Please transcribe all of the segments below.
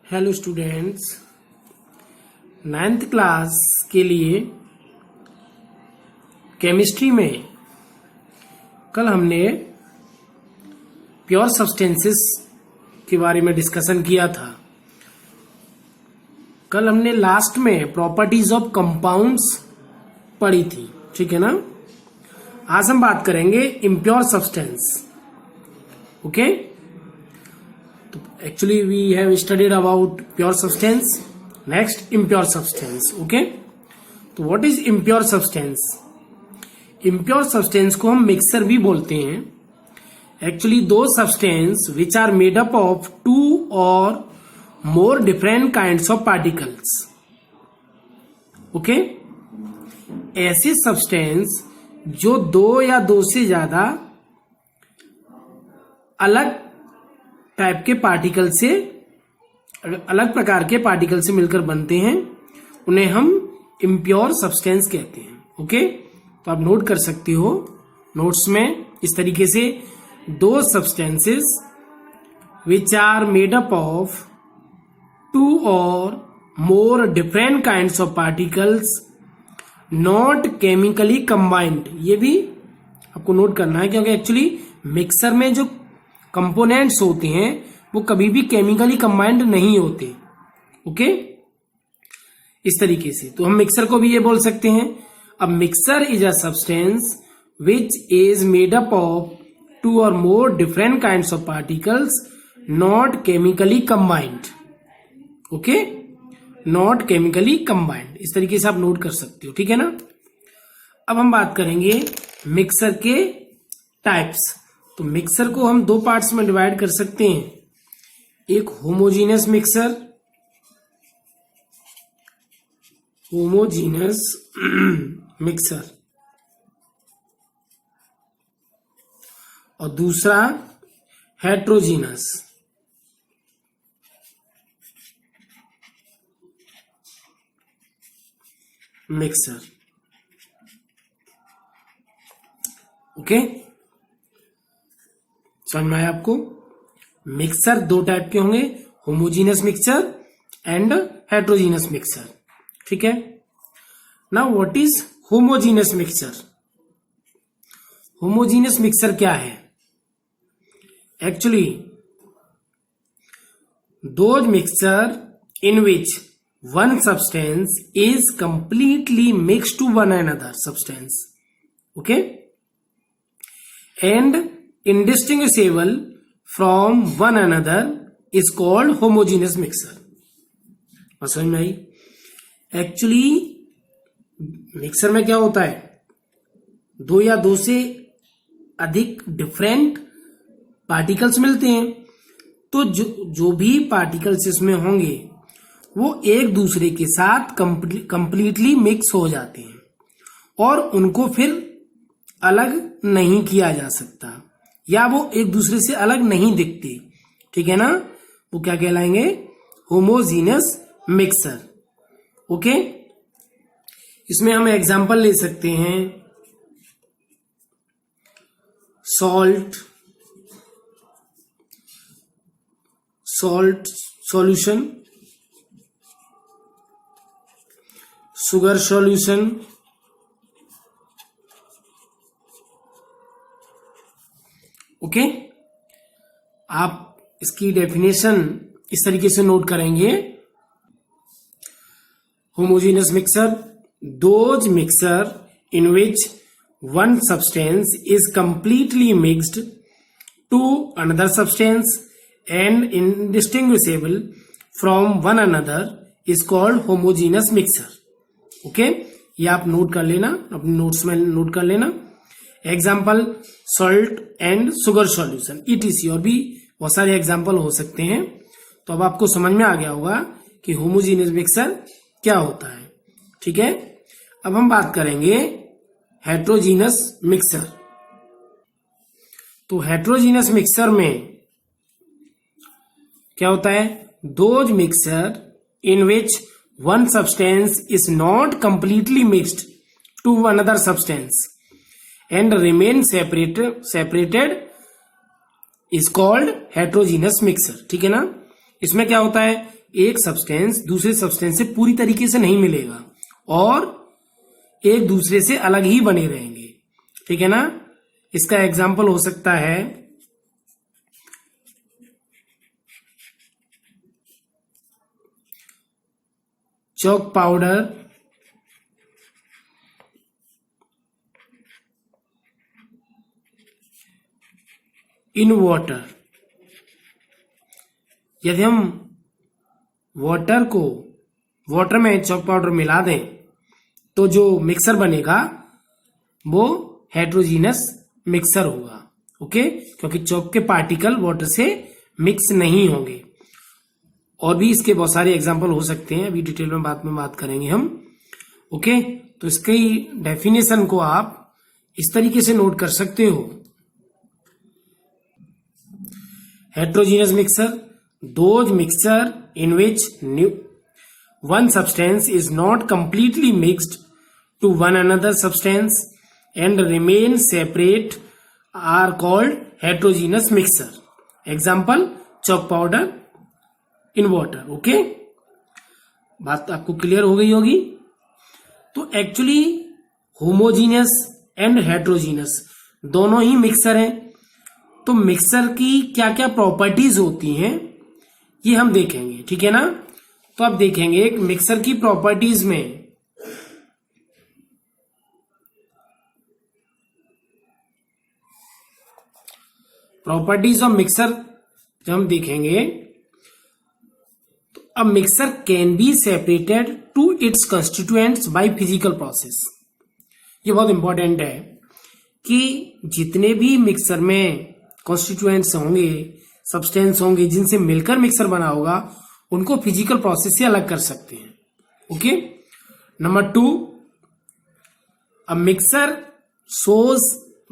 Hello students, 9th class के लिए chemistry में कल हमने प्योर सब्सटेंसेस के बारे में डिस्कशन किया था। कल हमने लास्ट में प्रॉपर्टीज ऑफ कंपाउंड्स पढ़ी थी, ठीक है ना। आज हम बात करेंगे इम्प्योर सब्सटेंस। ओके, तो actually we have studied about pure substance, next impure substance. Okay, तो what is impure substance? Impure substance को हम मिक्सर भी बोलते हैं। एक्चुअली दो substance which are made up of two or more different kinds of particles. Okay, ऐसे substance जो दो या दो से ज्यादा अलग टाइप के पार्टिकल से, अलग प्रकार के पार्टिकल से मिलकर बनते हैं, उन्हें हम इम्प्योर सब्सटेंस कहते हैं। ओके, तो आप नोट कर सकते हो नोट्स में इस तरीके से, दो substances which are made up of two or more different kinds of particles not chemically combined. ये भी आपको नोट करना है, क्योंकि एक्चुअली मिक्सर में जो कंपोनेंट्स होते हैं वो कभी भी केमिकली कंबाइंड नहीं होते। ओके, इस तरीके से तो हम मिक्सर को भी ये बोल सकते हैं। अब mixture is a substance which is made up of two or more different kinds of particles not chemically combined. Okay, not chemically combined, इस तरीके से आप नोट कर सकते हो, ठीक है ना। अब हम बात करेंगे मिक्सर के टाइप्स। तो मिक्सर को हम दो पार्ट्स में डिवाइड कर सकते हैं, एक होमोजीनियस मिक्सर, होमोजीनियस मिक्सर, और दूसरा हेट्रोजीनस मिक्सर। ओके, समझ में आया आपको? मिक्सर दो टाइप के होंगे, homogeneous mixer and heterogeneous mixer, ठीक है। Now what is homogeneous mixer? Homogeneous mixer क्या है? Actually those mixture in which one substance is completely mixed to one another substance, okay, and indistinguishable from one another is called homogeneous mixer। और समझ में आई? Actually mixer में क्या होता है, दो या दो से अधिक डिफरेंट पार्टिकल्स मिलते हैं, तो जो भी पार्टिकल्स इसमें होंगे वो एक दूसरे के साथ कंप्लीटली मिक्स हो जाते हैं और उनको फिर अलग नहीं किया जा सकता, या वो एक दूसरे से अलग नहीं दिखते, ठीक है ना। वो क्या कहलाएंगे? Homogeneous mixer. ओके, इसमें हम एग्जांपल ले सकते हैं, salt solution, sugar solution, okay. आप इसकी डेफिनेशन इस तरीके से नोट करेंगे, homogeneous mixture, those mixture in which one substance is completely mixed to another substance and indistinguishable from one another is called homogeneous mixture. Okay, ये आप note कर लेना, अपने नोट्स में नोट कर लेना। Example salt and sugar solution, etc, और भी बहुत सारे एग्जाम्पल हो सकते हैं। तो अब आपको समझ में आ गया होगा कि होमोजीनियस मिक्सर क्या होता है, ठीक है। अब हम बात करेंगे हेट्रोजीनस मिक्सर। तो हेट्रोजीनस मिक्सर में क्या होता है? Those mixer in which one substance is not completely mixed to another substance and remain separated is called heterogeneous mixer, ठीक है ना। इसमें क्या होता है, एक सब्सटेंस दूसरे सब्सटेंस से पूरी तरीके से नहीं मिलेगा और एक दूसरे से अलग ही बने रहेंगे, ठीक है ना। इसका एग्जाम्पल हो सकता है चॉक पाउडर इन वाटर। यदि हम वाटर में चॉक पाउडर मिला दें तो जो मिक्सर बनेगा वो हेट्रोजीनस मिक्सर होगा, ओके, क्योंकि चॉक के पार्टिकल वाटर से मिक्स नहीं होंगे। और भी इसके बहुत सारे एग्जांपल हो सकते हैं, अभी डिटेल में बात करेंगे हम, ओके। तो इसकी डेफिनेशन को आप इस तरीके से नोट कर सकते हो। Heterogeneous mixer, those mixture in which one substance is not completely mixed to one another substance and remain separate are called heterogeneous mixture. Example, chalk powder in water. Okay, बात आपको क्लियर हो गई होगी। तो actually homogeneous and heterogeneous दोनों ही mixer हैं। तो mixer की क्या क्या प्रॉपर्टीज होती हैं ये हम देखेंगे, ठीक है ना। तो आप देखेंगे एक मिक्सर की प्रॉपर्टीज में प्रॉपर्टीज ऑफ मिक्सर जब हम देखेंगे तो a mixture can be separated to its constituents by physical process. ये बहुत इंपॉर्टेंट है कि जितने भी मिक्सर में कॉन्स्टिट्यूएंट्स होंगे, सब्सटेंस होंगे जिनसे मिलकर मिक्सर बना होगा, उनको फिजिकल प्रोसेस से अलग कर सकते हैं, okay. Number 2, a mixer shows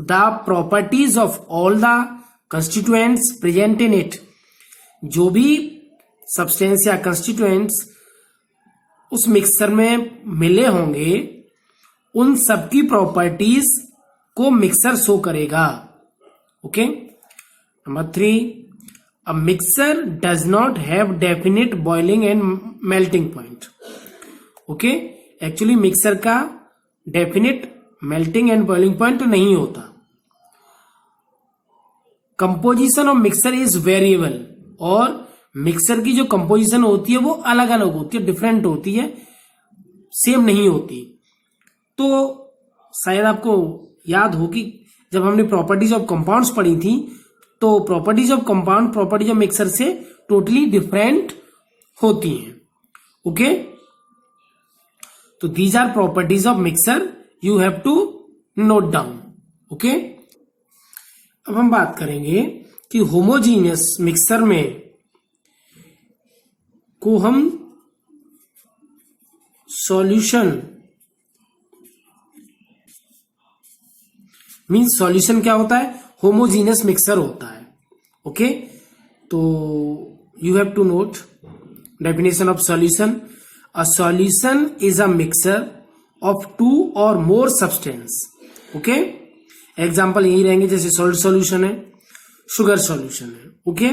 the properties of all the constituents present in it. जो भी सब्सटेंस या कंस्टिट्यूएंट्स उस मिक्सर में मिले होंगे उन सबकी प्रॉपर्टीज को मिक्सर शो करेगा, okay. Number 3, a mixer does not have definite boiling and melting point. Okay, actually mixture का definite melting and boiling point नहीं होता। Composition of mixture is variable, और मिक्सर की जो कंपोजिशन होती है वो अलग अलग होती है, डिफरेंट होती है, सेम नहीं होती। तो शायद आपको याद हो कि जब हमने प्रॉपर्टीज ऑफ कंपाउंड्स पढ़ी थी तो properties of compound properties of mixture से टोटली डिफरेंट होती हैं, ओके। तो these are properties of mixture, you have to note down, okay. अब हम बात करेंगे कि होमोजीनियस मिक्सर में को हम सॉल्यूशन मीन्स सॉल्यूशन क्या होता है, होमोजीनियस मिक्सर होता है, ओके। तो you have to note definition of solution. A solution is a mixture of 2 और मोर सब्सटेंस, ओके। एग्जाम्पल यही रहेंगे, जैसे सॉल्ट सॉल्यूशन है, शुगर सॉल्यूशन है, ओके।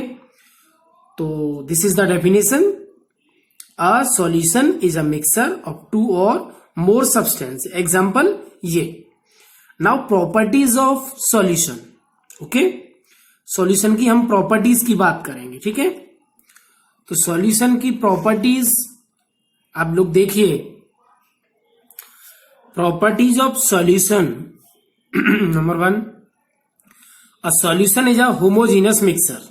तो this is the definition, a solution is a mixture of 2 और more substance. Example ये। Now properties of solution, okay. Solution की हम प्रॉपर्टीज की बात करेंगे, ठीक है। तो सॉल्यूशन की प्रॉपर्टीज आप लोग देखिए, properties of solution. Number 1, a solution is a homogeneous mixer,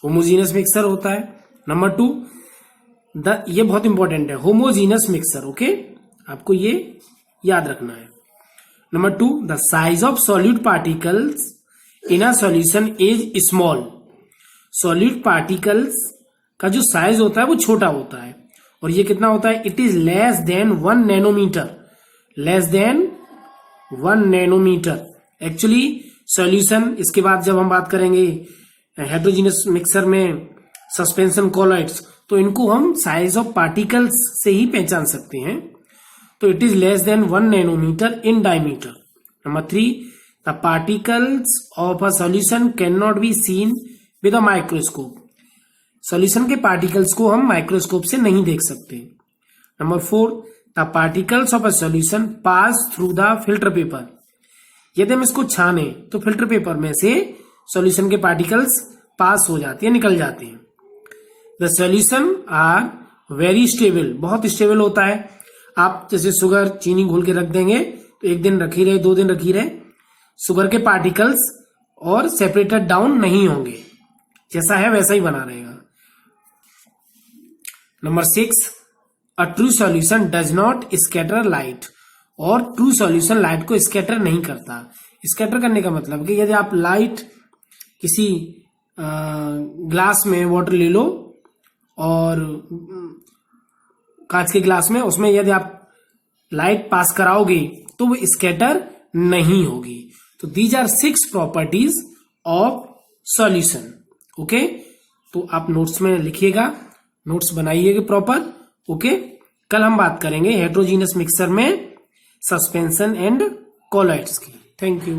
homogeneous mixer होता है। नंबर 2, ये बहुत इंपॉर्टेंट है, होमोजीनियस मिक्सर, ओके, आपको ये याद रखना है। Number 2, the size of solute particles in a solution is small. Solute particles का जो साइज होता है वो छोटा होता है, और ये कितना होता है, it is less than 1 nanometre, less than 1 nanometre. Actually solution, इसके बाद जब हम बात करेंगे हेट्रोजीनियस मिक्सर में सस्पेंशन कॉलॉइड्स, तो इनको हम साइज ऑफ पार्टिकल्स से ही पहचान सकते हैं। तो it is less than 1 nanometre in diameter. Number 3, the particles of a solution can not be seen with a microscope. Solution के पार्टिकल्स को हम माइक्रोस्कोप से नहीं देख सकते। Number 4, the particles of a solution pass through the filter paper. यदि हम इसको छाने तो फिल्टर पेपर में से सॉल्यूशन के पार्टिकल्स पास हो जाते हैं, निकल जाते हैं। The solution are very stable, बहुत स्टेबल होता है। आप जैसे शुगर चीनी घोल के रख देंगे तो 1 दिन रखी रहे, 2 दिन रखी रहे, शुगर के पार्टिकल्स और सेपरेटेड डाउन नहीं होंगे, जैसा है वैसा ही बना रहेगा। Number 6, a true solution does not scatter light. और ट्रू सॉल्यूशन लाइट को स्कैटर नहीं करता। स्कैटर करने का मतलब कि यदि आप लाइट किसी ग्लास में वाटर ले लो और कांच के ग्लास में, उसमें यदि आप लाइट पास कराओगे तो वो स्कैटर नहीं होगी। तो these are 6 properties of solution. Okay, तो आप नोट्स में लिखिएगा, नोट्स बनाइएगा प्रॉपर। ओके, कल हम बात करेंगे हेटेरोजीनियस मिक्सचर में सस्पेंशन एंड कोलॉइड्स की। Thank you.